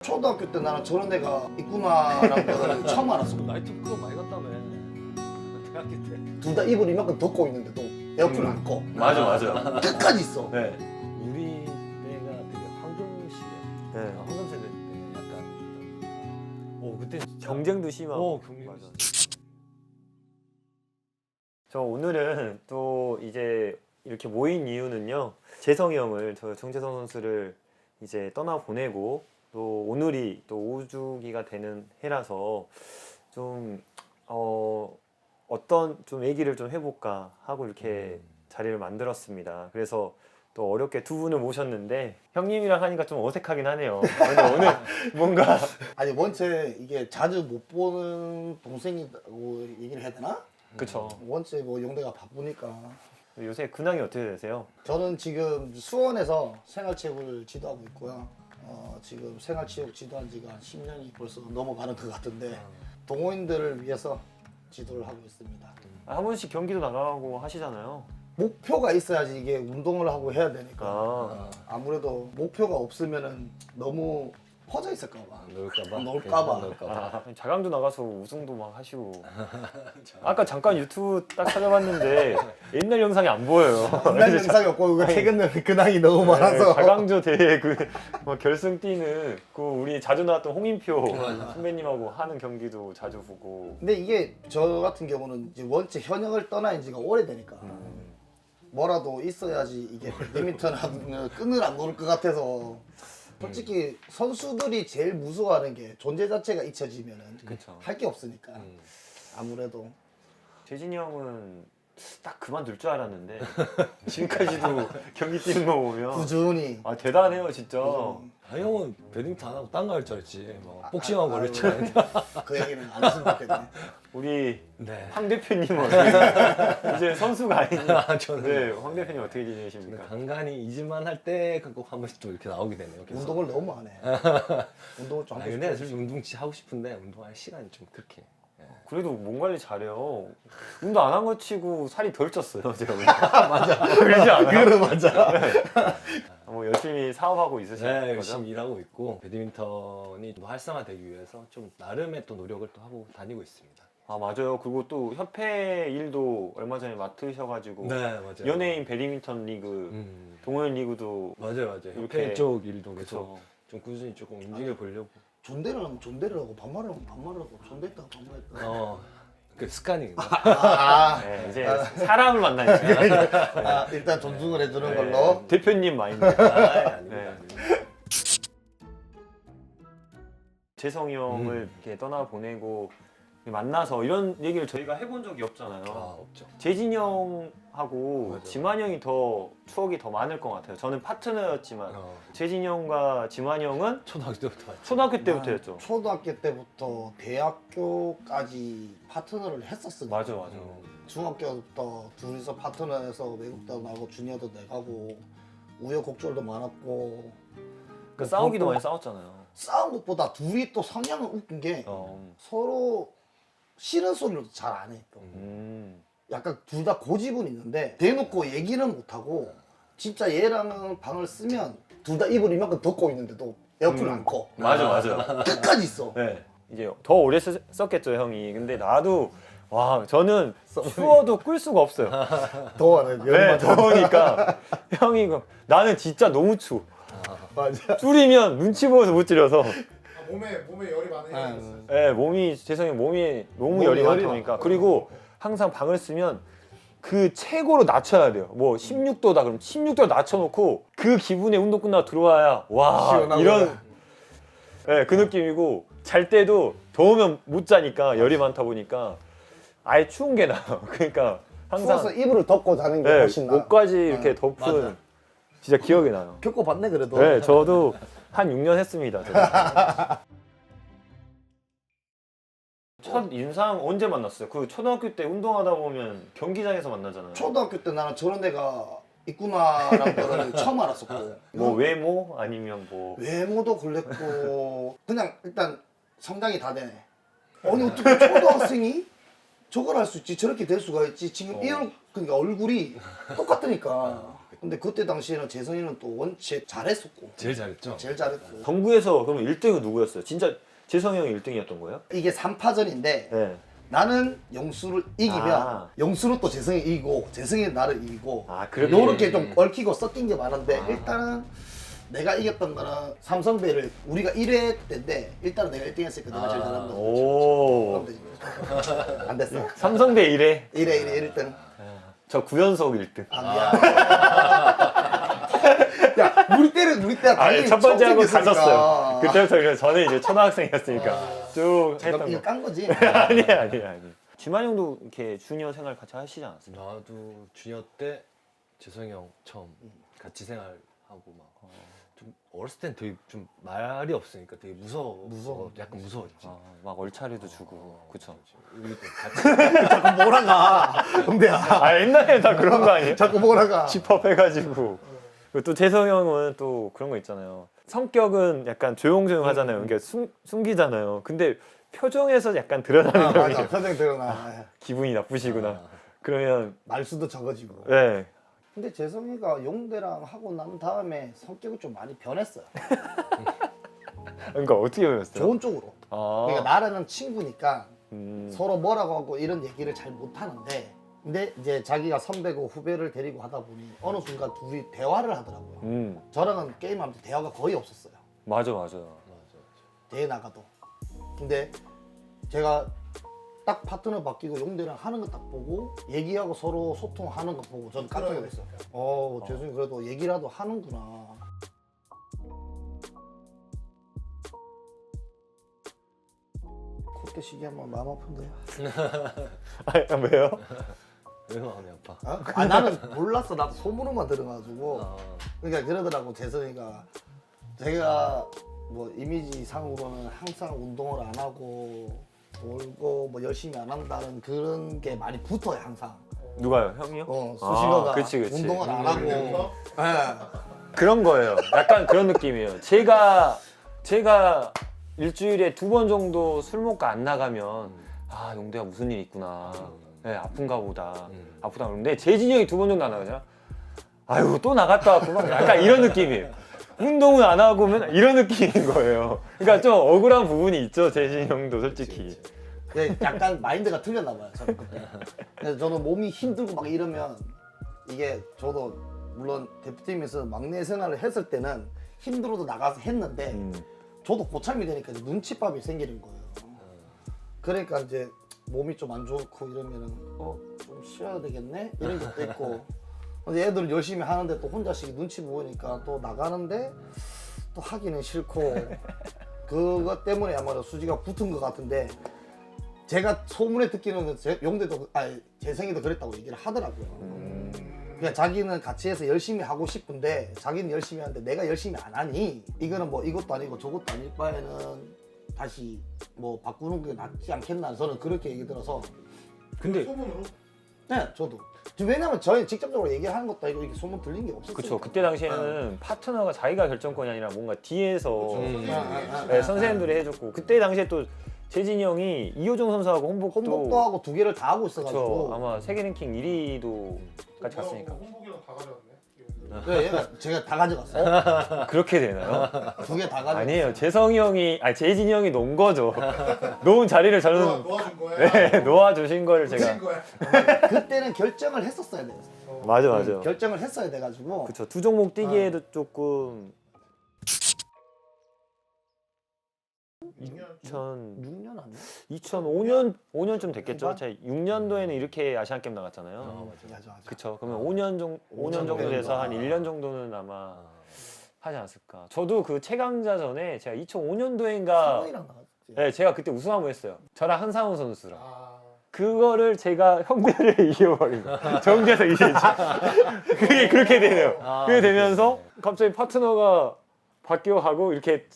초등학교 때 나는 저런 데가 있구나라는 걸 처음 알았어. 나이트클럽 많이 갔다며. 대학교 때. 둘 다 이불 이만큼 덮고 있는데도 에어컨을 안 꺼. 맞아 맞아. 끝까지 있어. 네. 우리 때가 되게 황금 시대. 네. 황금 세대 때 약간. 오 그때 진짜- 경쟁도 심하고. 경쟁. 맞아. 저 오늘은 또 이제 이렇게 모인 이유는요. 재성이 형을 저 정재성 선수를 이제 떠나 보내고 또 오늘이 또 5주기가 되는 해라서 좀 어떤 좀 얘기를 좀 해볼까 하고 이렇게 자리를 만들었습니다. 그래서 또 어렵게 두 분을 모셨는데 형님이랑 하니까 좀 어색하긴 하네요. 근데 오늘 뭔가 아니 원체 이게 자주 못 보는 동생이라고 얘기를 해야 되나? 그쵸. 원체 뭐 용대가 바쁘니까. 요새 근황이 어떻게 되세요? 저는 지금 수원에서 생활체육을 지도하고 있고요. 지금 생활체육 지도한 지가 한 10년이 벌써 넘어가는 것 같은데 동호인들을 위해서 지도를 하고 있습니다. 한 번씩 경기도 나가고 하시잖아요. 목표가 있어야지 이게 운동을 하고 해야 되니까 아. 아무래도 목표가 없으면은 너무 퍼져 있을까 봐. 놀까 봐. 놀까 봐. 자강도 나가서 우승도 막 하시고. 아까 잠깐 유튜브 딱 찾아봤는데 옛날 영상이 안 보여요. 옛날 영상이 없고 그 최근 근황이 너무 많아서 자강조 대회 뭐 결승 뛰는 그 우리 자주 나왔던 홍인표 선배님하고 하는 경기도 자주 보고. 근데 이게 저 같은 경우는 이제 원체 현역을 떠난 지가 오래되니까 뭐라도 있어야지 이게 배드민턴 끈을 안 놓을 것 같아서 솔직히 선수들이 제일 무서워하는 게 존재 자체가 잊혀지면은 그쵸. 할 게 없으니까 아무래도 재진이 형은 딱 그만둘 줄 알았는데 지금까지도 경기 뛰는 거 보면 꾸준히 아 대단해요 진짜. 아 형은 배드민턴 안 하고 딴 거 할 줄 알았지. 뭐 복싱하고 그랬지. 그 얘기는 안 했으면 좋겠네. 우리 네. 황 대표님은 어떻게 이제 선수가 아닌데 저는 네, 황 대표님 어떻게 지내십니까? 간간히 이지만 할 때 꼭 한 번씩 좀 이렇게 나오게 되네요. 계속. 운동을 너무 안 해. 운동을 좀 아 하고 근데 싶어. 사실 운동 진짜 하고 싶은데 운동할 시간이 좀 그렇게. 그래도 몸 관리 잘해요. 운동 안 한 거 치고 살이 덜 쪘어요 제가. 맞아. 그러지 않아요? 그래 맞아. 뭐 열심히 사업하고 있으신 네, 거죠? 열심히 일하고 있고 배드민턴이 좀 활성화되기 위해서 좀 나름의 또 노력을 또 하고 다니고 있습니다. 아 맞아요. 그리고 또 협회 일도 얼마 전에 맡으셔가지고 네, 맞아요. 연예인 배드민턴 리그, 동호인 리그도 맞아요. 이렇게- 협회 쪽 일도 계속 그쵸. 좀 꾸준히 조금 움직여 보려고. 존대를 하면 존대를 하고 반말을 하면 반말을 하고 존댔다가 반말했다. 그 습관이. 네, 이제 사람을 만나니까 일단 존중을 해주는 네, 걸로. 대표님 마인드. 아닙니다. 네. 재성이 형을 이렇게 떠나 보내고 만나서 이런 얘기를 저희가 해본 적이 없잖아요. 없죠. 재진이 형하고 맞아. 지만 형이 더 추억이 더 많을 것 같아요. 저는 파트너였지만 재진이 형과 지만 형은 초등학교 때부터 왔죠. 초등학교 때부터였죠. 초등학교 때부터 대학교까지 파트너를 했었으니까. 맞아 맞아. 중학교부터 둘이서 파트너해서 외국도 나가고 주니어도 내가고 우여곡절도 많았고 그 싸우기도 또 많이 싸웠잖아요. 싸운 것보다 둘이 또 성향은 웃긴 게 서로 싫은 소리를 잘 안 해. 또. 약간 둘 다 고집은 있는데 대놓고 얘기는 못하고 진짜 얘랑은 방을 쓰면 둘 다 이불 이만큼 덮고 있는데도 에어컨을 안 꺼. 맞아 맞아. 끝까지 있어. 네. 이제 더 오래 썼겠죠 형이. 근데 나도 와 저는 추워도 끌 수가 없어요. 더워네. 네, 더우니까 형이 나는 진짜 너무 추워. 맞아. 줄이면 눈치 보여서 못 줄여서. 몸에 열이 많으니까. 네, 몸이 재성이 몸이 너무 몸에 열이 열이 많다니까. 그리고 항상 방을 쓰면 그 최고로 낮춰야 돼요. 뭐 16도다 그럼 16도 낮춰놓고 그 기분에 운동 끝나고 들어와야 와 시원하구나. 이런 네, 그 느낌이고 잘 때도 더우면 못 자니까 열이 많다 보니까 아예 추운 게 나요. 그러니까 추워서 항상 이불을 덮고 자는 게 네, 훨씬 나. 옷까지 이렇게 덮은 맞아. 진짜 기억이 나요. 겪어봤네 그래도. 네, 저도 한 6년 했습니다. 저도. 첫 인상 언제 만났어요? 그 초등학교 때 운동하다 보면 경기장에서 만나잖아요. 초등학교 때 나는 저런 데가 있구나라는 걸 처음 알았었고 뭐 외모 아니면 뭐 외모도 그랬고 그냥 일단 성장이 다 되네. 아니 어떻게 초등학생이 저걸 할 수 있지? 저렇게 될 수가 있지? 지금 이런 그러니까 얼굴이 똑같으니까 근데 그때 당시에는 재성이는 또 원체 잘했었고 제일 잘했죠. 제일 잘했고 정부에서 그럼 1등은 누구였어요? 진짜 재성이 형이 1등이었던 거예요? 이게 3파전인데 네. 나는 영수를 이기면 아. 영수는 또 재성이 이기고 재성이는 나를 이기고 아, 그렇게. 요렇게 좀 얽히고 섞인 게 많은데 일단은 내가 이겼던 거는 삼성배를 우리가 1회 때인데 일단은 내가 1등 했으니까 내가 제일 잘한 거지. 오. 그럼 되지. 안 됐어. 삼성대 1회. 1회 1등. 저 9연속 1등. 아 미안. 야 우리 때는 아니, 첫 번째 하고 처음 생겼으니까. 갔었어요. 그때부터 그냥 저는 이제 초등학생이었으니까 쭉 그럼 했던 이거 거. 깐 거지. 아니야. 지만 형도 이렇게 주니어 생활 같이 하시지 않았어요? 나도 주니어 때 재성이 형 처음 같이 생활하고 막 좀 어렸을 땐 되게 좀 말이 없으니까 되게 무서워. 약간 무서웠지. 막 얼차리도 주고. 그쵸. 우리도 같이 자꾸 뭐라가. 동대야. 아, 옛날에 다 그런 거 아니에요? 자꾸 뭐라가. 집합해가지고. 그리고 또 재성 형은 또 그런 거 있잖아요. 성격은 약간 조용조용 하잖아요. 그러니까 숨기잖아요. 근데 표정에서 약간 드러나는 거 맞아. 표정 드러나. 기분이 나쁘시구나. 그러면 말수도 적어지고. 네. 근데 재성이가 용대랑 하고 난 다음에 성격이 좀 많이 변했어요. 그러니까 어떻게 변했어요? 좋은 쪽으로. 아. 그러니까 나랑은 친구니까 음. 서로 뭐라고 하고 이런 얘기를 잘 못하는데 근데 이제 자기가 선배고 후배를 데리고 하다 보니 어느 순간 둘이 대화를 하더라고요. 저랑은 게임하면서 대화가 거의 없었어요. 맞아요. 대회 나가도. 근데 제가 딱 파트너 바뀌고 용대랑 하는 거 딱 보고 얘기하고 서로 소통하는 거 보고 저는 깜짝 놀랐어요. 재성이 그래도 얘기라도 하는구나. 그때 시기 한번 마음 아픈데. 아, 왜요? 왜 마음이 아파? 아 나는 몰랐어. 나도 소문으로만 들어가지고. 아, 그러니까 그러더라고 재성이가 제가 뭐 이미지 상으로는 항상 운동을 안 하고 놀고 뭐 열심히 안 한다는 그런 게 많이 붙어요 항상. 누가요? 형이요? 수식어가 그치. 운동을 안 하고. 예. 그런 거예요. 약간 그런 느낌이에요. 제가 일주일에 2번 정도 술 먹고 안 나가면 아, 용대가 무슨 일 있구나. 네, 아픈가 보다. 아프다 그러는데 재진이 형이 2번 정도 안 나가잖아. 아유, 또 나갔다 왔구나. 약간 이런 느낌이에요. 운동을 안 하고 맨날 이런 느낌인 거예요. 그러니까 좀 억울한 부분이 있죠, 재진이 형도 솔직히. 예, 약간 마인드가 틀렸나 봐요 저는 그때. 그래서 저는 몸이 힘들고 막 이러면 이게 저도 물론 대표팀에서 막내 생활을 했을 때는 힘들어도 나가서 했는데 저도 고참이 되니까 이제 눈치밥이 생기는 거예요. 그러니까 이제 몸이 좀 안 좋고 이러면은 좀 쉬어야 되겠네 이런 것도 있고. 근데 애들 열심히 하는데 또 혼자씩 눈치 보이니까 또 나가는데 또 하기는 싫고 그것 때문에 아마도 수지가 붙은 것 같은데 제가 소문에 듣기는 용대도 재성이도 그랬다고 얘기를 하더라고요. 그냥 자기는 같이 해서 열심히 하고 싶은데 자기는 열심히 하는데 내가 열심히 안 하니 이거는 뭐 이것도 아니고 저것도 아닐 바에는 다시 뭐 바꾸는 게 낫지 않겠나 저는 그렇게 얘기 들어서. 근데 소문으로? 네 저도 왜냐면 저희 직접적으로 얘기하는 것도 아니고 이게 소문 들린 게 없었어요. 그쵸. 그때 당시에는 파트너가 자기가 결정권이 아니라 뭔가 뒤에서 아, 네, 선생님들이 해줬고 그때 당시에 또 재진이 형이 이호정 선수하고 혼복도 하고 두 개를 다 하고 있어가지고. 그쵸. 아마 세계 랭킹 1위도 까지 갔으니까 홍복이랑 다 가져왔네. 그래 얘가 제가 다 가져갔어요. 그렇게 되나요? 두 개 다 가져갔어요. 아니에요. 재성이 형이 재진이 형이 놓은 거죠. 놓은 자리를 저는 놓아준 거야? 네, 놓아주신 거를 놓친 제가 거야? 그때는 결정을 했었어야 돼요. 맞아. 결정을 했어야 돼가지고. 그쵸. 두 종목 뛰기에도 조금 6년 아니야? 5년쯤 됐겠죠. 제가 6년도에는 이렇게 아시안 게임 나갔잖아요. 맞아. 그쵸. 그러면 5년 정도 돼서 한 1년 정도는 아마 하지 않았을까. 저도 그 최강자전에 제가 2005년도인가 상훈이랑 나갔지. 네, 제가 그때 우승 한번 했어요. 저랑 한상훈 선수랑. 아, 그거를 제가 형들을 이겨버린 거. 정재석 이재지. 그게 그렇게 되네요. 그게 되면서 갑자기 파트너가 바뀌어가고 이렇게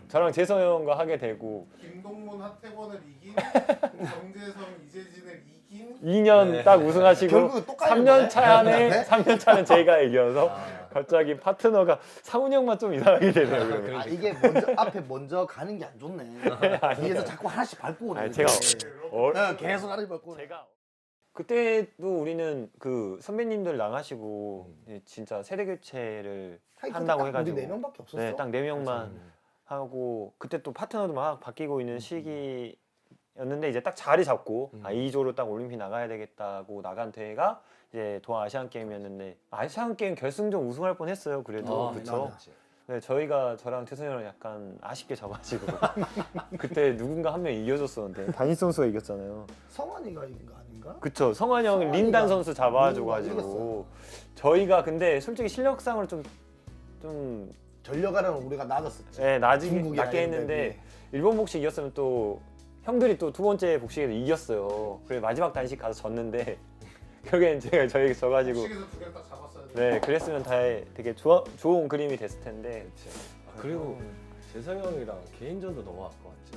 저랑 재성 형과 하게 되고 김동문, 하태권을 이긴 정재성, 이재진을 이긴 2년 딱 우승하시고 결국은 또 까이는 3년 거네? 차 안에 네? 3년 차는 제가 이겨서 갑자기 파트너가 상훈 형만 좀 이상하게 되네요. 그러면. 이게 앞에 먼저 가는 게 안 좋네. 뒤에서 자꾸 하나씩 밟고 오네. 아니, 제가 계속 하나씩 밟고 오네. 제가 그때도 우리는 그 선배님들 나가시고 진짜 세대 교체를 한다고 해가지고 우리 4명밖에 없었어. 네, 딱 4명만 하고 그때 또 파트너도 막 바뀌고 있는 시기였는데 이제 딱 자리 잡고 아 2조로 딱 올림픽 나가야 되겠다고 나간 대회가 이제 도하 아시안 게임이었는데 아시안 게임 결승전 우승할 뻔했어요. 그래도 그쵸? 네, 저랑 최승현이랑 약간 아쉽게 져가지고 그때 누군가 한 명 이겨줬었는데 단일 선수가 이겼잖아요. 성환이가 이긴 거 아닌가? 그쵸, 성환이 형이 성환이가 린단 선수 잡아줘가지고 이겼어요. 저희가 근데 솔직히 실력상으로 좀 전력하려면 우리가 낮았었지. 네, 낮게 중국이랑 했는데 이랬는데. 일본 복식 이겼으면 또 형들이 또 두 번째 복식에서 이겼어요. 그래 마지막 단식 가서 졌는데 결국엔 저희 져가지고 복식에서 2개를 딱 잡았어야 돼. 네 그랬으면 되게 좋은 그림이 됐을 텐데 그리고 재성이 형이랑 개인전도 너무 아까웠지.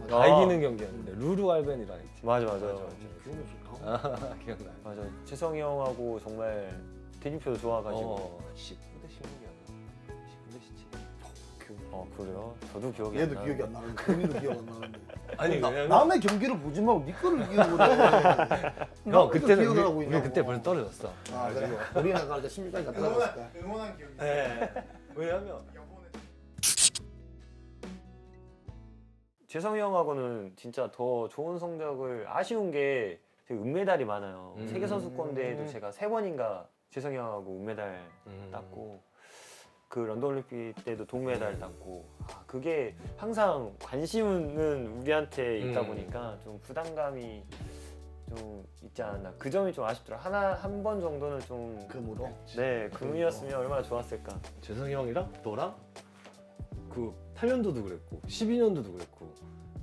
아. 다 이기는 경기였는데 루루 알벤이랑 있지. 맞아. 기억이 좋다. 아, 기억나. 맞아. 재성이 형하고 정말 대진표도 좋아가지고 19대 16이었나? 19대 17. 그래요? 저도 기억이 안 얘도 나요. 기억이 안 나는데 금이도 기억 안 나는데. 아니 왜냐면 남의 경기를 보지 말고 네 거를 기억을 해. 형 그때는 기억을 하고 우리 있냐고. 그때 벌써 떨어졌어. 아 그래? 우리는 가을 때 16까지 갔다 왔을 때. 응원한 기억이 있어. 네. 왜냐면 여보네. 재성이 형하고는 진짜 더 좋은 성적을 아쉬운 게 제가 은메달이 많아요. 세계 선수권 대회도 제가 3번인가 재성이 형하고 은메달 땄고 그 런던 올림픽 때도 동메달 땄고 그게 항상 관심은 우리한테 있다 보니까 좀 부담감이 좀 있지 않았나. 그 점이 좀 아쉽더라. 한 번 정도는 좀 금으로. 네, 금이었으면 얼마나 좋았을까. 재성이 형이랑 너랑 그 8년도도 그랬고 12년도도 그랬고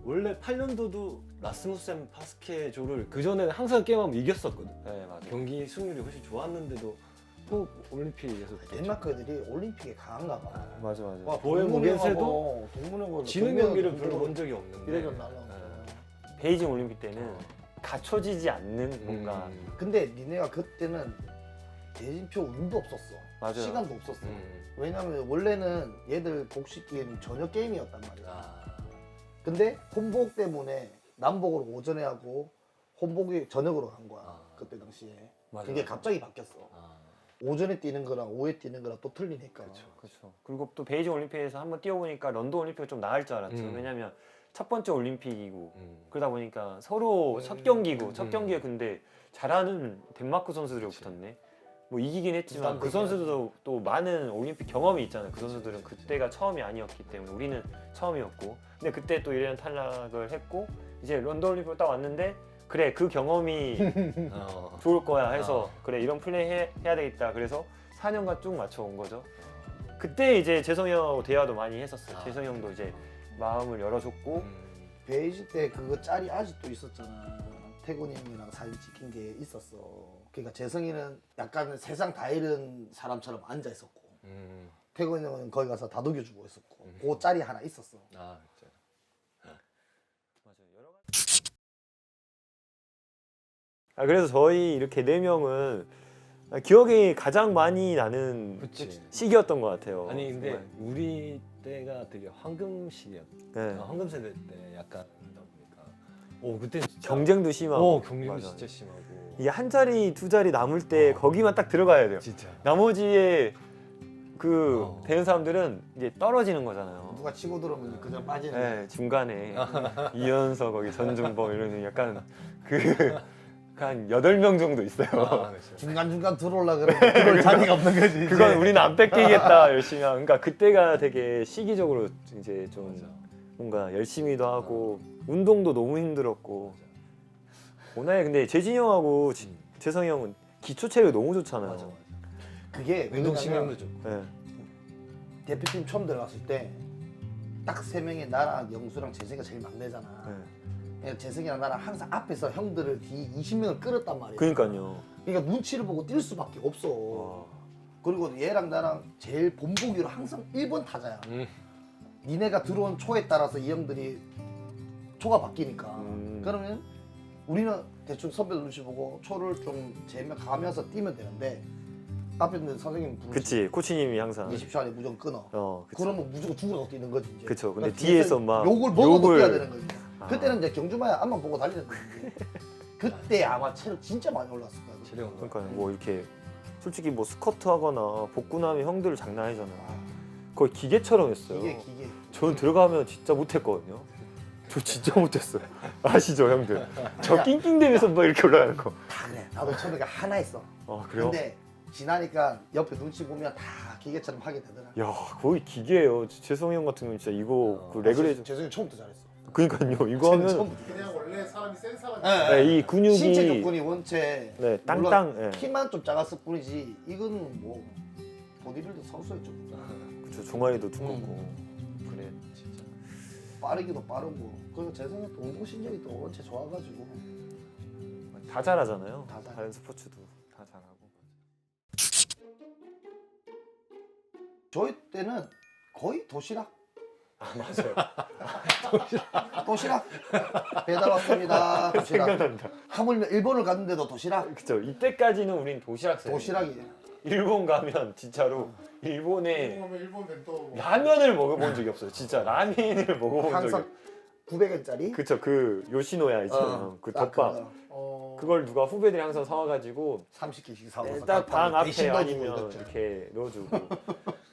원래 8년도도 라스무센 파스케조를 그 전에는 항상 게임하면 이겼었거든. 네, 맞아요. 경기 승률이 훨씬 좋았는데도 또 올림픽에서 덴마크 애들이 올림픽에 강한가 봐. 맞아. 와, 보헤모겐세도 동문회고 지는 경기를 별로 본 적이 없는데 이래전 날라왔잖아. 베이징 올림픽 때는 갖춰지지 않는 뭔가 근데 니네가 그때는 대진표 운도 없었어. 맞아요. 시간도 없었어. 왜냐면 원래는 얘들 복식 게임이 저녁 게임이었단 말이야. 근데 혼복 때문에 남복으로 오전에 하고 혼복이 저녁으로 간 거야. 그때 당시에. 맞아. 그게 갑자기 바뀌었어. 오전에 뛰는 거랑 오후에 뛰는 거랑 또 틀리니까. 그렇죠. 그리고 또 베이징 올림픽에서 한번 뛰어보니까 런던 올림픽이 좀 나을 줄 알았죠. 왜냐면 첫 번째 올림픽이고 그러다 보니까 서로 첫 경기고 첫 경기에 근데 잘하는 덴마크 선수들이 붙었네. 뭐 이기긴 했지만 그 선수들도 또 많은 올림픽 경험이 있잖아요. 그 선수들은 그때가 처음이 아니었기 때문에 우리는 처음이었고 근데 그때 또 1년 탈락을 했고 이제 런던 올림픽 딱 왔는데 그래 그 경험이 좋을 거야 해서 그래 이런 플레이 해야 되겠다 그래서 4년간 쭉 맞춰온 거죠. 그때 이제 재성이 형하고 대화도 많이 했었어요. 재성이 형도 이제 마음을 열어줬고 베이지 때 그거 짤이 아직도 있었잖아. 태곤이 형이랑 사진 찍힌 게 있었어. 그러니까 재성이는 약간 세상 다 잃은 사람처럼 앉아 있었고 태곤이 형은 거기 가서 다독여주고 있었고 그 짤이 하나 있었어. 아 진짜. 맞아요. 여러 가지. 그래서 저희 이렇게 4명은 기억이 가장 많이 나는 그치. 시기였던 것 같아요. 아니 근데 정말. 우리 때가 되게 황금 시기였. 네. 황금 세대 때 약간 그러다 보니까. 오 그때 진짜 경쟁도 심하고 경쟁도 맞아. 진짜 심하고. 이게 한 자리 두 자리 남을 때 거기만 딱 들어가야 돼요. 진짜. 나머지에 그 되는 사람들은 이제 떨어지는 거잖아요. 누가 치고 들어오면 그냥 빠지는 네, 중간에 이현석 거기 전준범 이런 약간 한 8명 정도 있어요. 그렇죠. 중간중간 들어올라 그러면 들어올 자리가 없는 거지. 이제. 그건 우리는 안 뺏기겠다 열심히 하고. 그러니까 그때가 되게 시기적으로 이제 좀 맞아. 뭔가 열심히도 하고 운동도 너무 힘들었고. 오늘 근데 재진이 형하고 재성이 형은 기초 체력이 너무 좋잖아요. 맞아. 그게 운동 왜냐면 신경도 좋고. 네. 대표팀 처음 들어갔을 때 딱 3명이 나랑 영수랑 재승이가 제일 막내잖아. 네. 그러니까 재승이랑 나랑 항상 앞에서 형들을 뒤 20명을 끌었단 말이야. 그러니까요. 그러니까 눈치를 보고 뛸 수밖에 없어. 와. 그리고 얘랑 나랑 제일 본보기로 항상 1번 타자야. 니네가 들어온 초에 따라서 이 형들이 초가 바뀌니까. 그러면 우리는 대충 선배들 눈치 보고 초를 좀 재면가면서 뛰면 되는데 앞에 있는 선생님 부르시 그치 코치님이 항상 20초 안에 무조건 끊어. 그치. 그러면 무조건 죽으라고 뛰는 거지 이제. 그쵸. 근데 그러니까 뒤에서 막 욕을 먹어도 욕을- 뛰어야 되는 거지. 그때는 이제 경주마야 앞만 보고 달리는 거지. 그때 아마 체력 진짜 많이 올랐을 거야. 체력 그러니까 뭐 이렇게 솔직히 뭐 스쿼트 하거나 복근하면 형들 장난 아니잖아. 거의 기계처럼 했어요. 기계. 저는 들어가면 진짜 못했거든요. 저 진짜 못했어요. 아시죠 형들? 저 낑낑대면서 막 이렇게 올라가는 거. 다 그래. 나도 처음에 하나 했어. 아 그래요? 근데 지나니까 옆에 눈치 보면 다 기계처럼 하게 되더라. 야 거의 기계예요. 재성이 형 같은 경우는 진짜 이거 그 레그레이저. 재승이 처음부터 잘했어. 그러니까요. 이거 하면 처음부터. 그냥 원래 사람이 센 사람이 네, 이 근육이 신체 조건이 원체 네, 물론 땅땅. 예. 키만 좀 작았을 뿐이지 이거는 뭐 보디빌더 선수의 좀 그쵸, 종아리도 두껍고. 그래. 진짜. 빠르기도 빠르고 그리고 재승이 또 운동신경이 또 원체 좋아가지고 다 잘하잖아요. 다 잘해. 다른 스포츠도 다 잘하고. 저희 때는 거의 도시락 아 맞아요. 도시락 배달 왔습니다. 도시락 생각난다. 하물며 일본을 갔는데도 도시락 그쵸. 이때까지는 우린 도시락 세. 도시락이에요. 일본 가면 진짜로 일본에 일본 가면 일본 弁当 뭐. 라면을 먹어본 적이 없어요. 진짜 라면을 먹어본 적이. 항상 900원짜리 그쵸. 그 요시노야 있잖아요. 그 덮밥. 그걸 누가 후배들이 항상 사와가지고 30개씩 사와서 딱 방 앞에 대신 넣어주고 아니면 이랬죠. 이렇게 넣어주고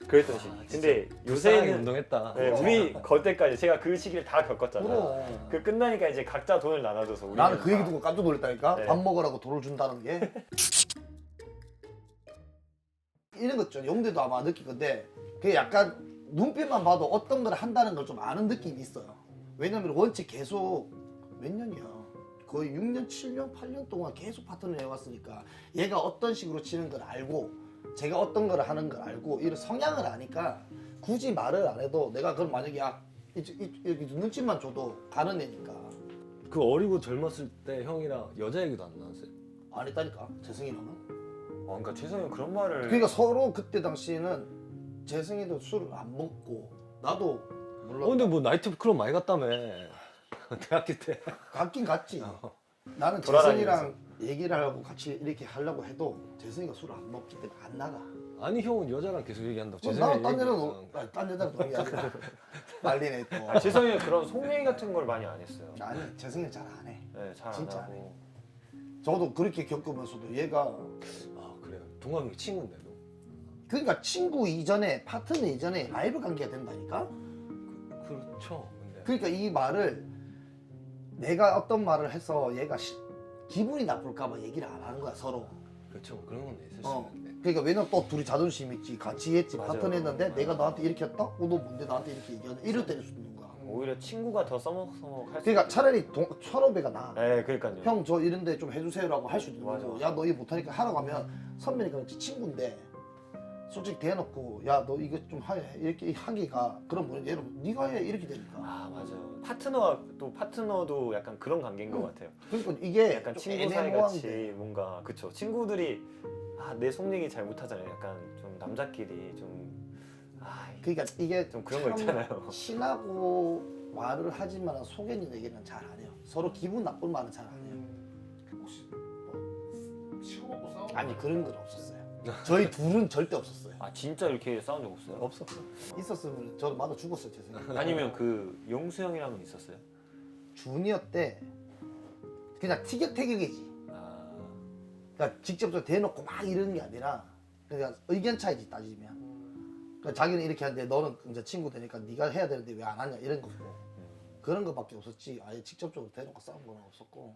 그랬던 시기. 근데 불쌍하게 요새는 운동했다. 네, 우리 거때까지 제가 그 시기를 다 겪었잖아요. 그럼. 그 끝나니까 이제 각자 돈을 나눠줘서 우리는 나는 그 얘기 듣고 깜짝 놀랐다니까. 네. 밥 먹으라고 돈을 준다는 게. 이런 것 좀 용대도 아마 느낄 건데 그게 약간 눈빛만 봐도 어떤 걸 한다는 걸 좀 아는 느낌이 있어요. 왜냐면 원체 계속 몇 년이야. 거의 6년, 7년, 8년 동안 계속 파트너를 해왔으니까 얘가 어떤 식으로 치는 걸 알고 제가 어떤 걸 하는 걸 알고 이런 성향을 아니까 굳이 말을 안 해도 내가 그럼 만약에 이렇게 눈짓만 줘도 아는 애니까 그 어리고 젊었을 때 형이랑 여자 얘기도 안 나왔어요? 안 했다니까 재승이랑은. 그러니까 최성이 그런 말을 그러니까 서로 그때 당시에는 재승이도 술을 안 먹고 나도 물론 근데 뭐 나이트 클럽 많이 갔다며. 대학교 때. 갔긴 갔지. 나는 돌아다니면서. 재승이랑 얘기를 하고 같이 이렇게 하려고 해도 재승이가 술을 안 먹기 때문에 안 나가. 아니 형은 여자랑 계속 얘기한다고. 나는 딴 얘기- 여자는 딴 여자랑 동의 안 해. 난리네 또. 재성이가 그런 속얘기 같은 걸 많이 안 했어요. 아니 재승이는 잘 안 해. 네, 잘 안 진짜 안 하고. 저도 그렇게 겪으면서도 얘가 아 그래요. 동갑이 친구인데도. 그러니까 친구 이전에 파트너 이전에 라이브 관계가 된다니까. 그렇죠. 근데 그러니까 이 말을 내가 어떤 말을 해서 얘가 기분이 나쁠까봐 얘기를 안 하는 거야 서로. 그렇죠. 그런 건 있을 수 어. 있는데. 그러니까 왜냐면 또 둘이 자존심 있지 같이 했지 맞아요. 파트너 했는데 내가 너한테 이렇게 했다? 너 뭔데 나한테 이렇게 얘기하냐 이럴 때릴 수도 있는 거야. 오히려 친구가 더 써먹할 수. 그러니까 차라리 선후배가 나아. 네, 그러니까요. 형 저 이런데 좀 해주세요라고 할 수도 있는 맞아. 거고 야 너 이거 못하니까 하라고 하면 선배니까 그렇지 친구인데 솔직히 대놓고 야 너 이거 좀 해 이렇게 하기가 그런 분은 얘는 네가 해 이렇게 되니까. 아 맞아요. 파트너도 약간 그런 관계인 것 같아요. 그러니까 이게 약간 좀 친구 사이 애매모호한데. 같이 뭔가 그쵸. 친구들이 내 속 얘기 잘 못하잖아요. 약간 좀 남자끼리 그러니까 이게 좀 그런 거 참 있잖아요. 친하고 말을 하지만 속에 있는 얘기는 잘 안 해요. 서로 기분 나쁜 말은 잘 안 해요. 혹시 뭐 치고받고 싸우는 아니 그런 건 없었어요. 저희 둘은 절대 없었어요. 아 진짜 이렇게 싸운 적 없어요? 없었어. 있었으면 저는 맞아 죽었어요 제 생각에. 아니면 그 용수 형이랑은 있었어요? 주니어 때 그냥 티격태격이지. 아 그러니까 직접적으로 대놓고 막 이러는 게 아니라 그냥 의견 차이지 따지면. 그러니까 자기는 이렇게 하는데 너는 이제 친구 되니까 네가 해야 되는데 왜 안 하냐 이런 거고 그런 거밖에 없었지 아예 직접적으로 대놓고 싸운 건 없었고.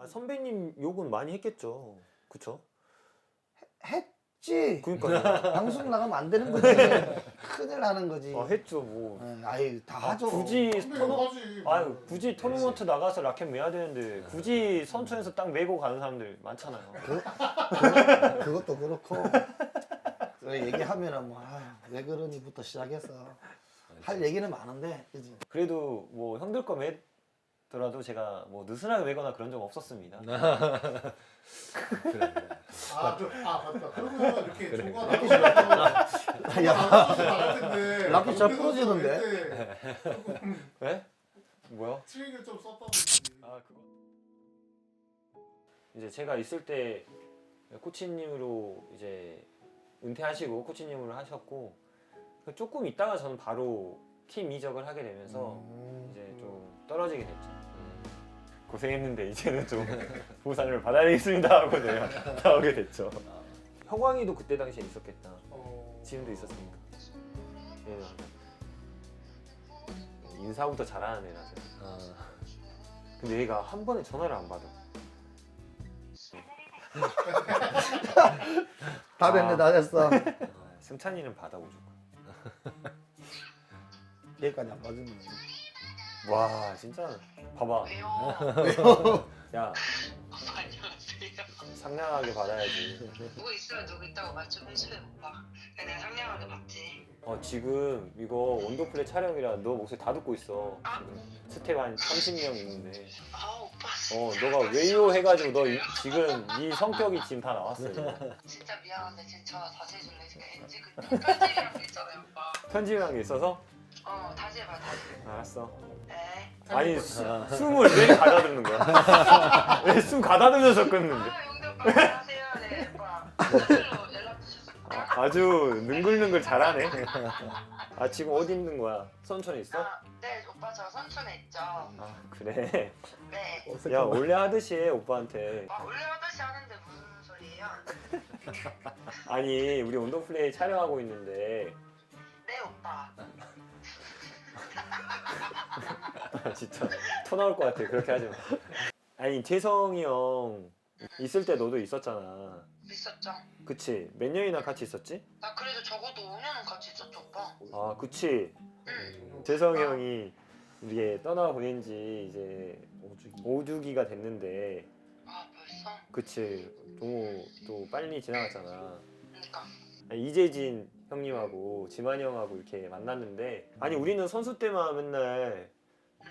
선배님 욕은 많이 했겠죠. 그쵸? 했지. 그러니까요. 방송 나가면 안 되는 거지. 큰일 나는 거지. 했죠 뭐. 아예 다 하죠. 굳이 하지. 굳이 토너먼트 나가서 라켓 매야 되는데 굳이 선수에서 딱 메고 가는 사람들 많잖아요. 그것도 그렇고 얘기하면은 뭐 왜 그러니부터 시작해서 할 얘기는 많은데 그지. 그래도 뭐 형들 거 매더라도 제가 뭐 느슨하게 매거나 그런 적 없었습니다. 그래. 맞다. 그러면 이렇게 조가 나가서 야 나갈 텐데 라켓 잘 옆에서 부러지는데? 조금 네? 뭐야? 트릭을 좀 썼다는 거지. 그거. 이제 제가 있을 때 코치님으로 이제 은퇴하시고 코치님으로 하셨고 조금 있다가 저는 바로 팀 이적을 하게 되면서 이제 좀 떨어지게 됐죠. 고생했는데 이제는 좀 보상을 받아야 되겠습니다 하고 내가 나오게 됐죠. 형광이도 그때 당시에 있었겠다. 지금도 있었으니까. 예. 인사부터 잘하는 애라서. 근데 얘가 한 번에 전화를 안 받아. 다 됐네, 다 됐어. 승찬이는 받아 무조건. 얘까지 안 맞으면. 와 진짜 봐봐. 왜요? 야 안녕하세요. 상냥하게 받아야지. 누구 있으면 누구 있다고 맞죠? 홍수배 오빠. 내가 상냥하게 받지. 지금 이거 원더플레이 촬영이라 너 목소리 다 듣고 있어. 지금 스텝 한 30명 있는데. 아 오빠 진짜. 너가 왜요 해가지고 너 지금 네 성격이 지금 다 나왔어. 이거. 진짜 미안한데 지금 전화 다시 해줄래? 지금 NG 그 편집이랑 게 있잖아요 오빠. 편집이란 게 있어서 다시 해봐 다시. 알았어. 네. 아니 숨을 왜 가다듬는 거야? 왜 숨 가다듬면서 끊는데? 영대 오빠 안녕하세요. 네 오빠. 댓글로 연락 주셨습니까? 아주 능글능글 잘하네. 지금 어디 있는 거야? 선촌에 있어? 네 오빠 저 선촌에 있죠. 그래. 네. 야 원래 하듯이 해 오빠한테. 원래 하듯이 하는데 무슨 소리예요? 아니 우리 원더플레이 촬영하고 있는데 네 오빠. 진짜 토 나올 것 같아. 그렇게 하지 마. 아니 재성이 형 있을 때 너도 있었잖아. 있었죠. 그치? 몇 년이나 같이 있었지? 나 그래도 적어도 5년은 같이 있었죠 오빠. 그치. 응. 재성이 형이 이게 떠나보낸 지 이제 5주기가 됐는데 벌써? 그치. 너무 또 빨리 지나갔잖아. 그러니까. 이재진 형님하고 지만이 형하고 이렇게 만났는데 아니 우리는 선수 때만 맨날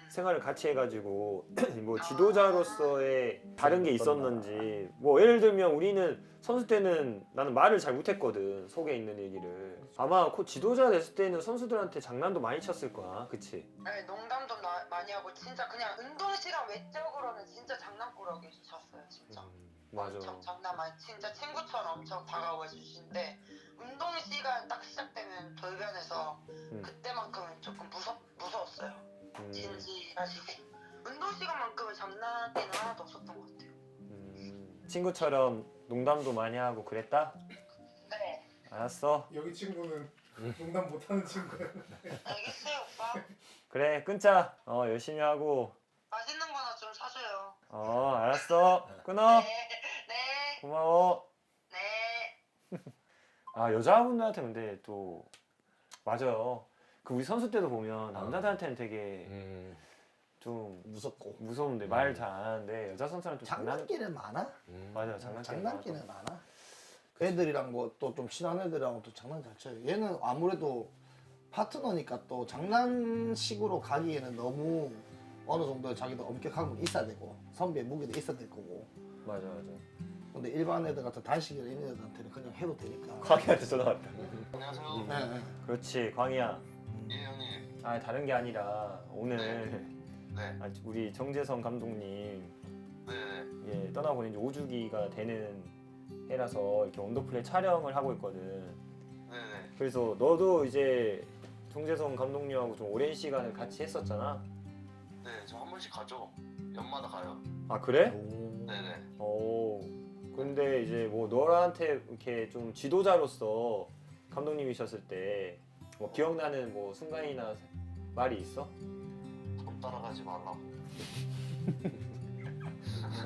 생활을 같이 해가지고 뭐 지도자로서의 다른 게 있었는지 뭐 예를 들면 우리는 선수 때는 나는 말을 잘 못했거든. 속에 있는 얘기를. 아마 지도자 됐을 때는 선수들한테 장난도 많이 쳤을 거야. 그치? 네, 농담도 많이 하고 진짜 그냥 운동 시간 외적으로는 진짜 장난꾸러기 쳤어요 진짜. 맞아. 엄청 장난 많이 진짜 친구처럼 엄청 다가와 주시는데 운동 시간 딱 시작되면 돌변해서 그때만큼은 조금 무서웠어요. 진지하시고 운동 시간만큼은 장난기는 하나도 없었던 것 같아요. 친구처럼 농담도 많이 하고 그랬다? 네. 알았어. 여기 친구는 농담 못하는 친구야. 알겠어요 오빠. 그래 끊자. 열심히 하고. 맛있는 거나 좀 사줘요. 알았어. 끊어. 네. 네. 고마워. 네. 여자분들한테 근데 또 맞아요. 그 우리 선수 때도 보면 남자들한테는 되게 좀 무섭고. 무서운데 말 잘 안 하는데 여자 선수는 좀 장난기는 많아? 맞아요. 장난기는 많아. 애들이랑 뭐 또 좀 친한 애들이랑 또 장난 잘 쳐요. 얘는 아무래도 파트너니까 또 장난식으로 가기에는 너무 어느 정도 자기도 엄격한 건 있어야 되고 선배의 무게도 있어야 될 거고. 맞아. 근데 일반 애들 같은 단식이나 있는 애들한테는 그냥 해도 되니까. 광희한테 전화 왔다. 안녕하세요. 네. 그렇지 광희야. 예 형님. 다른 게 아니라 오늘 네. 우리 정재성 감독님 네. 예, 떠나보낸 지 5주기가 되는 해라서 이렇게 원더플레이 촬영을 하고 있거든. 네네. 그래서 너도 이제 정재성 감독님하고 좀 오랜 시간을 같이 했었잖아. 네, 저 한 번씩 가죠. 연마다 가요. 그래? 네네. 근데 이제 뭐 너한테 이렇게 좀 지도자로서 감독님이셨을 때 뭐 기억나는 뭐 순간이나 말이 있어? 돈 따라가지 말라고.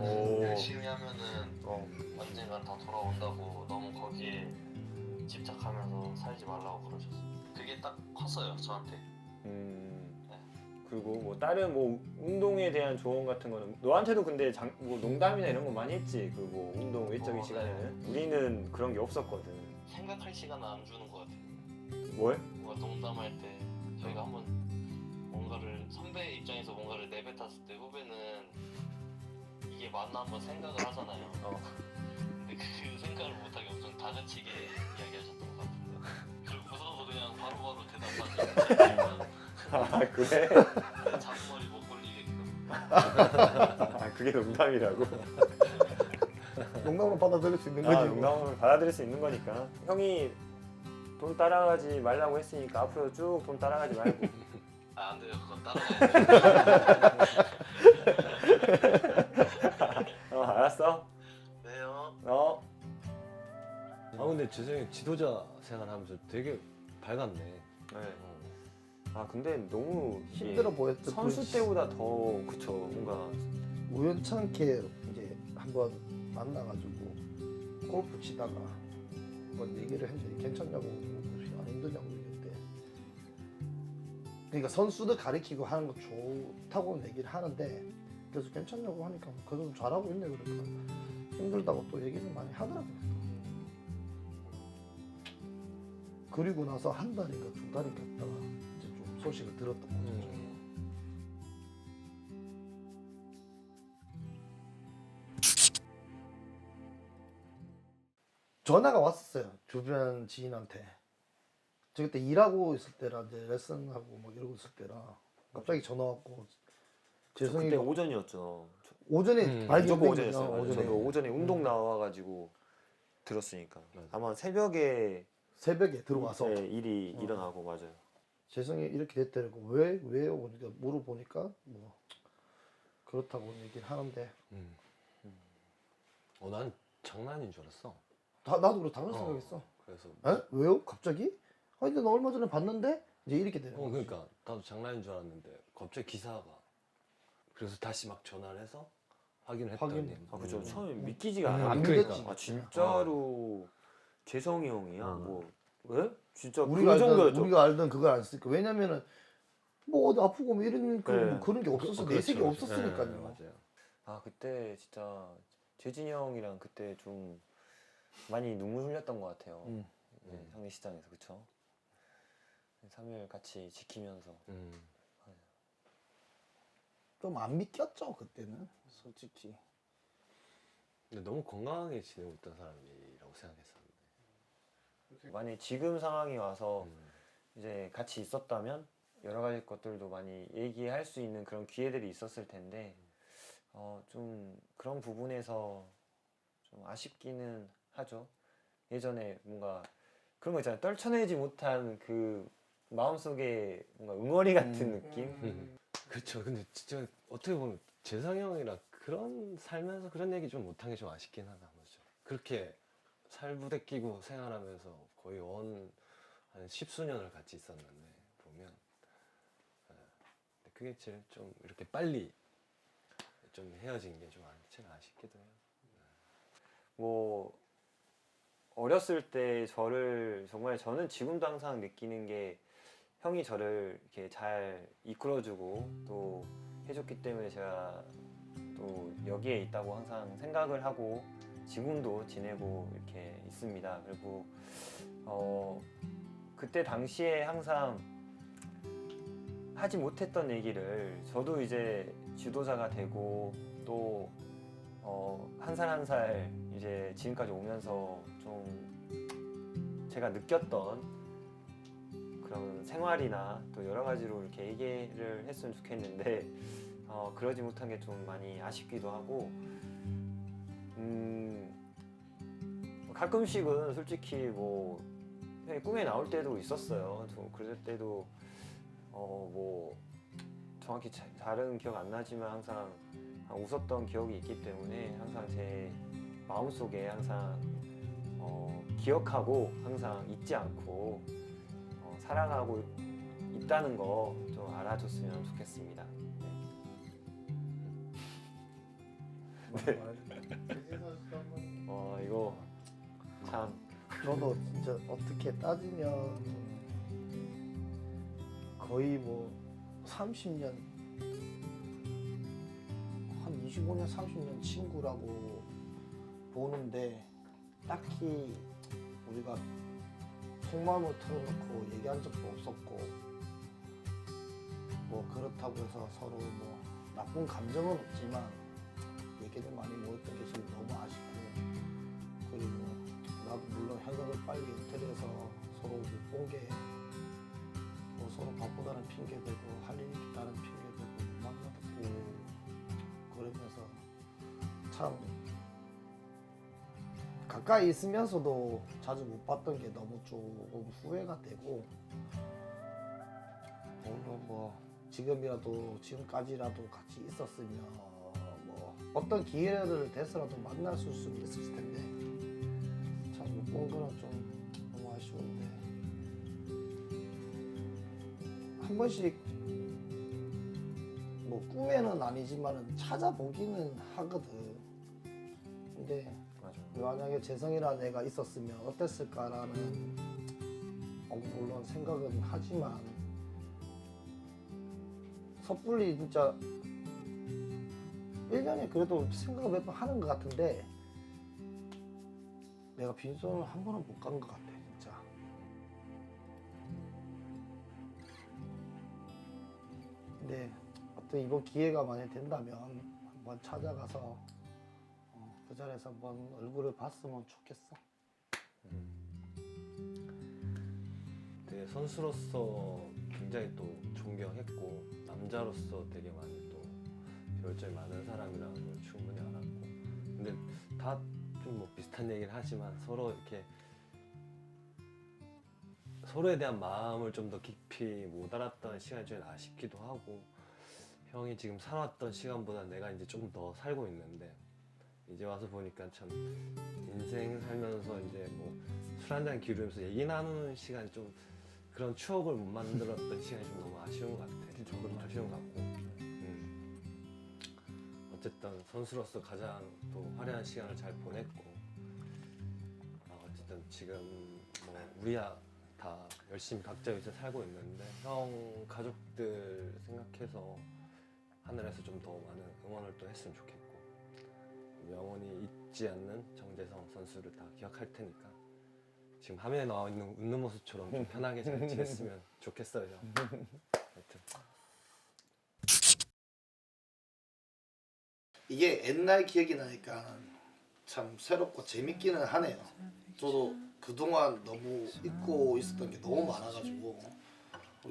오. 열심히 하면은 언젠간 다 돌아온다고 너무 거기에 집착하면서 살지 말라고 그러셨어요. 그게 딱 컸어요 저한테. 그리고 뭐 다른 뭐 운동에 대한 조언 같은 거는 너한테도 근데 뭐 농담이나 이런 거 많이 했지. 그 뭐 운동 외적인 시간에는 우리는 그런 게 없었거든. 생각할 시간은 안 주는 것 같아요. 뭘? 뭔가 농담할 때 저희가 한번 뭔가를 선배 입장에서 뭔가를 내뱉었을 때 후배는 이게 맞나 한번 생각을 하잖아요. 근데 그 생각을 못하게 엄청 다그치게 이야기하셨던 것 같은데 저 무서워서 그냥 바로바로 대답하죠. 그래? 잔머리 못 걸리게끔. 그게 농담이라고? 농담으로 받아들일 수 있는 거지. 농담을 받아들일 수 있는 거니까. 형이 돈 따라가지 말라고 했으니까 앞으로 쭉 돈 따라가지 말고. 안 돼요. 그건 따라가야 돼요. 근데 재성이 지도자 생활하면서 되게 밝았네. 네. 아 근데 너무 힘들어 이게 보였던 선수 그 때보다 더 그쵸 뭔가 우연찮게 이제 한번 만나가지고 골프 치다가 한번 얘기를 했는데 괜찮냐고 뭐 안 힘드냐고 얘기했대. 그러니까 선수들 가리키고 하는 거 좋다고 얘기를 하는데 그래서 괜찮냐고 하니까 그래도 잘하고 있네 그러니까 힘들다고 또 얘기를 많이 하더라고요. 그리고 나서 한 달인가 두 달인가 있다가 이제 좀 소식을 들었던 거죠. 전화가 왔었어요. 주변 지인한테. 저 그때 일하고 있을 때라 이제 레슨하고 막 이러고 있을 때라 갑자기 전화 왔고 그때 재성이가 오전이었죠. 오전에 발견된 무조건 오전이었어요. 거죠. 맞아요. 저도 오전에 운동 나와가지고 들었으니까 아마 새벽에 새벽에 들어와서 네, 일이 일어나고 맞아요. 재성이 이렇게 됐다고 왜요? 그러니까 물어보니까 뭐 그렇다고 얘기를 하는데 난 장난인 줄 알았어. 나도 그렇게 당연히 생각했어. 그래서 에? 왜요? 갑자기? 아니 근데 나 얼마 전에 봤는데 이제 이렇게 되는 거지. 그러니까 나도 장난인 줄 알았는데 갑자기 기사가. 그래서 다시 막 전화를 해서 확인을 했더니 아 그죠. 처음에 믿기지가 안 않아요. 믿었지. 아 진짜로 재성이 형이야? 뭐 왜? 진짜 우리가 그 정도였죠. 우리가 알던 그걸 안 쓰니까 왜냐면은 뭐 어디 아프고 뭐 이러니까 네. 뭐 그런 게 없었어. 내색이 없었으니까요. 네, 맞아요. 아 그때 진짜 재진이 형이랑 그때 좀 많이 눈물 흘렸던 것 같아요. 네, 상리시장에서 그쵸? 3일 같이 지키면서 좀 안 믿겼죠 그때는 솔직히. 근데 너무 건강하게 지내고 있던 사람이라고 생각했었는데. 만약에 지금 상황이 와서 이제 같이 있었다면 여러 가지 것들도 많이 얘기할 수 있는 그런 기회들이 있었을 텐데 좀 그런 부분에서 좀 아쉽기는 하죠. 예전에 뭔가 그런 거 있잖아요. 떨쳐내지 못한 그 마음속에 뭔가 응어리 같은 느낌? 그렇죠. 근데 진짜 어떻게 보면 재성이 형이랑 그런 살면서 그런 얘기 좀 못한 게 좀 아쉽긴 하다. 그렇죠. 그렇게 살부대 끼고 생활하면서 거의 한 10수년을 같이 있었는데 보면 그게 제일 좀 이렇게 빨리 좀 헤어진 게 좀 제일 아쉽기도 해요. 뭐 어렸을 때 저를 정말 저는 지금도 항상 느끼는 게 형이 저를 이렇게 잘 이끌어주고 또 해줬기 때문에 제가 또 여기에 있다고 항상 생각을 하고 지금도 지내고 이렇게 있습니다. 그리고 그때 당시에 항상 하지 못했던 얘기를 저도 이제 지도자가 되고 또 한 살 한 살 이제 지금까지 오면서 좀 제가 느꼈던 그런 생활이나 또 여러 가지로 이렇게 얘기를 했으면 좋겠는데 그러지 못한 게 좀 많이 아쉽기도 하고 가끔씩은 솔직히 뭐 꿈에 나올 때도 있었어요. 저 그럴 때도 뭐 정확히 잘은 기억 안 나지만 항상 웃었던 기억이 있기 때문에 항상 제 마음속에 항상 기억하고 항상 잊지 않고 사랑하고 있다는 거 좀 알아줬으면 좋겠습니다. 재진 선수도 한번 이거 참 저도 진짜 어떻게 따지면 거의 뭐 30년 한 25년 30년 친구라고 보는데 딱히 우리가 속마음을 털어놓고 얘기한 적도 없었고 뭐 그렇다고 해서 서로 뭐 나쁜 감정은 없지만 얘기를 많이 못했던 게 지금 너무 아쉽고 그리고 나도 물론 현역을 빨리 은퇴를 해서 서로 못 본 게 뭐 서로 바쁘다는 핑계 대고 할 일이 있다는 핑계 대고 못 만나고 그러면서 참 가까이 있으면서도 자주 못 봤던 게 너무 조금 후회가 되고 물론 뭐 지금까지라도 같이 있었으면 뭐 어떤 기회를 돼서라도 만날 수는 있었을 텐데 참 못 본 거는 거는 좀 너무 아쉬운데 한 번씩 뭐 꿈에는 아니지만은 찾아보기는 하거든. 근데 맞아. 만약에 재성이라는 애가 있었으면 어땠을까라는 물론 생각은 하지만 섣불리 진짜 1년에 그래도 생각을 몇 번 하는 것 같은데 내가 빈손을 한 번은 못 간 것 같아 진짜. 근데 어떤 이번 기회가 만약 된다면 한번 찾아가서 그 자리에서 한번 얼굴을 봤으면 좋겠어. 되게 선수로서 굉장히 또 존경했고 남자로서 되게 많이 또 배울 점이 많은 사람이라는 걸 충분히 알았고 근데 다 좀 뭐 비슷한 얘기를 하지만 서로 이렇게 서로에 대한 마음을 좀 더 깊이 못 알았던 시간이 좀 아쉽기도 하고 형이 지금 살았던 시간보다 내가 이제 좀 더 살고 있는데 이제 와서 보니까 참 인생 살면서 이제 뭐 술 한잔 기울이면서 얘기 나누는 시간이 좀 그런 추억을 못 만들었던 시간이 좀 너무 아쉬운 것 같아. 조금 아쉬운 것 같고. 어쨌든 선수로서 가장 또 화려한 시간을 잘 보냈고 어쨌든 지금 뭐 우리야 다 열심히 각자 위치에 살고 있는데 형 가족들 생각해서 하늘에서 좀 더 많은 응원을 또 했으면 좋겠고 영원히 잊지 않는 정재성 선수를 다 기억할 테니까 지금 화면에 나와 있는 웃는 모습처럼 좀 편하게 잘 지냈으면 좋겠어요. 하여튼 이게 옛날 기억이 나니까 참 새롭고 재밌기는 하네요. 저도 그동안 너무 잊고 있었던 게 너무 많아가지고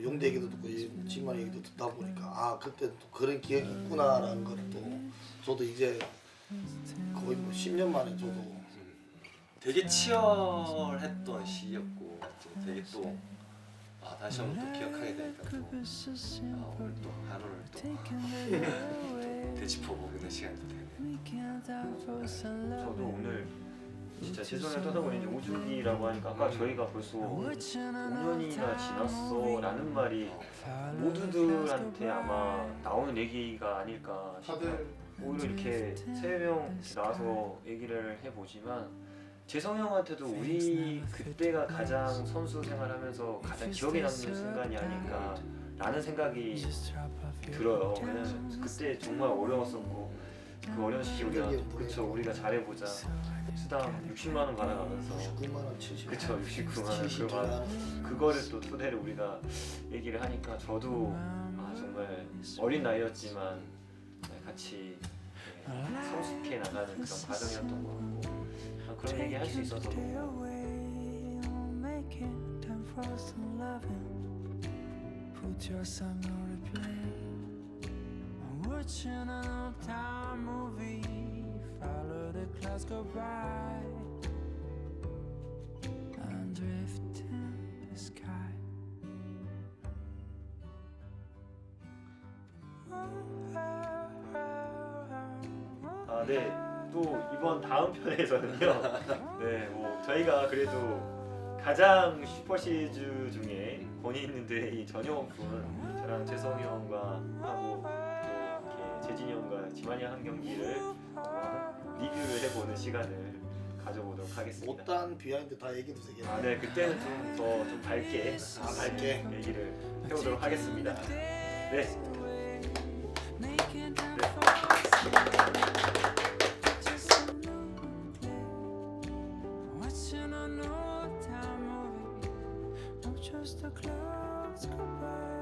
용대 얘기도 듣고 진만 얘기도 듣다 보니까 아 그때 또 그런 기억이 있구나라는 걸 또 저도 이제 거의 뭐 10년 만에 저도 되게 치열했던 시기였고 되게 또 다시 한번 또 기억하게 되니까 또 오늘 또 하루를 또 되짚어보는 시간이 또 되네요. 저도 오늘 진짜 재성을 떠나보니 이제 오죽이라고 하니까 아까 저희가 벌써 5년이나 지났어 라는 말이 모두들한테 아마 나오는 얘기가 아닐까 싶어요. 다들 오히려 이렇게 3명 나와서 얘기를 해보지만 재성 형한테도 우리 그때가 가장 선수 생활하면서 가장 기억에 남는 순간이 아닐까 라는 생각이 들어요. 왜냐면 그때 정말 어려웠었고 그 어려운 시기 우리가 잘해보자 수당 60만 원 받아가면서 99만 원, 70만 원, 그쵸 69만 원 그거를 또 토대로 우리가 얘기를 하니까 저도 정말 어린 나이였지만 같이 성숙해 나가는 그런 과정이었던 것 같고 그런 얘기 할 수 있어서 너무 Put your song on replay. I'm watching an old time movie. Follow the clouds go by. I'm drifting in the sky. 네. 또 이번 다음 편에서는요. 네, 뭐 저희가 그래도 가장 슈퍼시리즈 중에 본인들의 전용 오픈 저랑 재성이 형과 하고 또 이렇게 재진이 형과 지만이 형 한 경기를 리뷰를 해보는 시간을 가져보도록 하겠습니다. 못한 비하인드 다 얘기도 되겠네. 네, 그때는 좀 더 좀 밝게 밝게 얘기를 해보도록 하겠습니다. 네. Making time for watching an old time movie. Watch as the clouds go by.